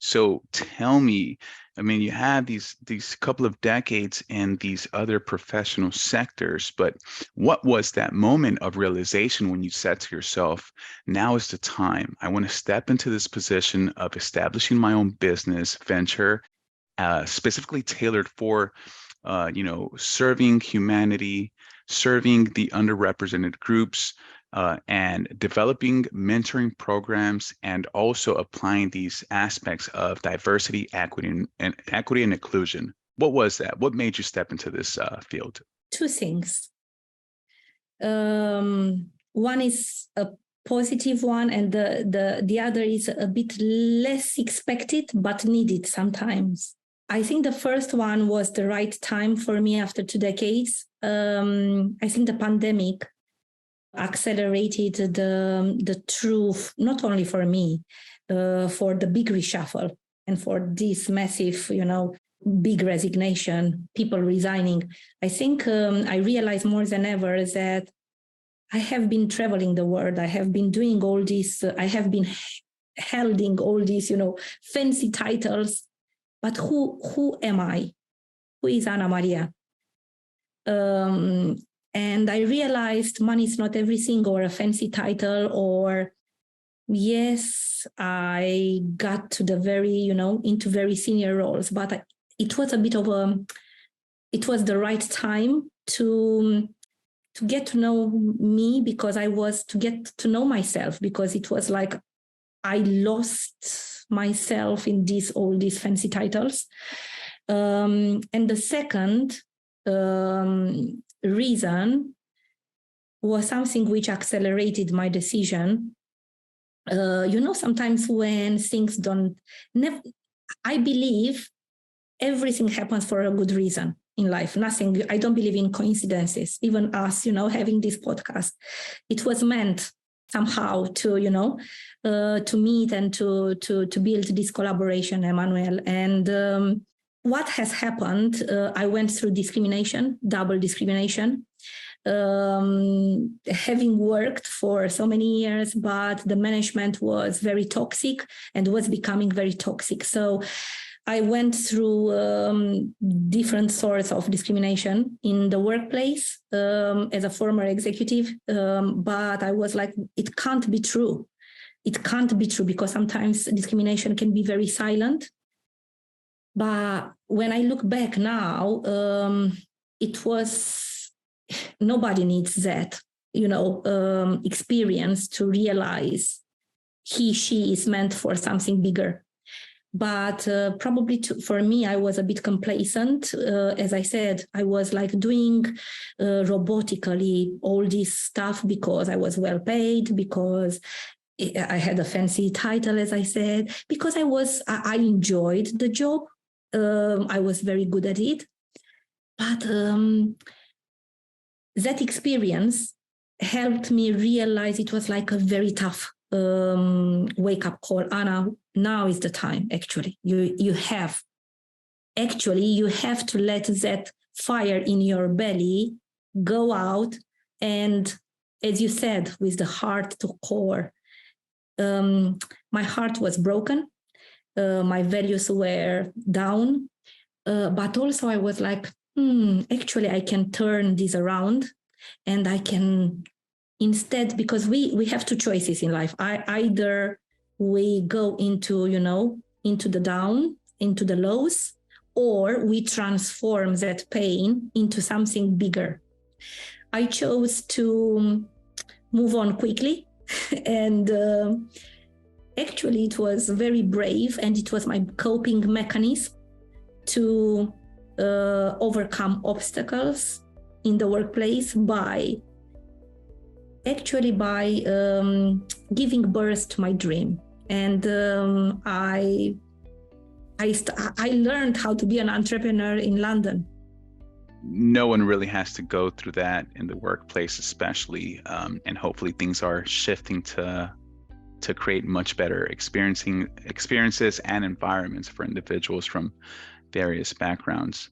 So tell me, I mean, you had these couple of decades in these other professional sectors, but what was that moment of realization when you said to yourself, now is the time. I want to step into this position of establishing my own business venture, specifically tailored for, serving humanity, serving the underrepresented groups, and developing mentoring programs, and also applying these aspects of diversity, equity and inclusion. What was that? What made you step into this field? Two things. One is a positive one, and the other is a bit less expected but needed sometimes. I think the first one was the right time for me after 2 decades. I think the pandemic accelerated the truth, not only for me, for the big reshuffle and for this massive, big resignation, people resigning. I think I realized more than ever that I have been traveling the world. I have been doing all this. I have been holding all these, fancy titles. But who am I? Who is Ana-Maria? And I realized money is not everything, or a fancy title, or yes, I got to the very, into very senior roles, but it was a bit of it was the right time to get to know me, because to get to know myself, because it was like I lost myself in all these fancy titles. And the second reason was something which accelerated my decision. Sometimes when things I believe everything happens for a good reason in life. I don't believe in coincidences. Even us, having this podcast, it was meant somehow to meet and to build this collaboration, Emanuel. And what has happened, I went through discrimination, double discrimination, having worked for so many years, but the management was very toxic and was becoming very toxic. So I went through different sorts of discrimination in the workplace as a former executive, but I was like, it can't be true. It can't be true, because sometimes discrimination can be very silent. But when I look back now, it was, nobody needs that, experience to realize she is meant for something bigger. But probably for me, I was a bit complacent. As I said, I was like doing robotically all this stuff because I was well paid, because I had a fancy title, as I said, because I enjoyed the job. I was very good at it. But that experience helped me realize it was like a very tough wake-up call. Anna, now is the time, actually. You have to let that fire in your belly go out. And as you said, with the heart to core, my heart was broken. My values were down. But also I was like, actually, I can turn this around, and I can instead, because we have two choices in life. Either we go into the down, into the lows, or we transform that pain into something bigger. I chose to move on quickly, and actually it was very brave, and it was my coping mechanism to overcome obstacles in the workplace by giving birth to my dream. And I learned how to be an entrepreneur in London. No one really has to go through that in the workplace, especially, and hopefully things are shifting to create much better experiences and environments for individuals from various backgrounds.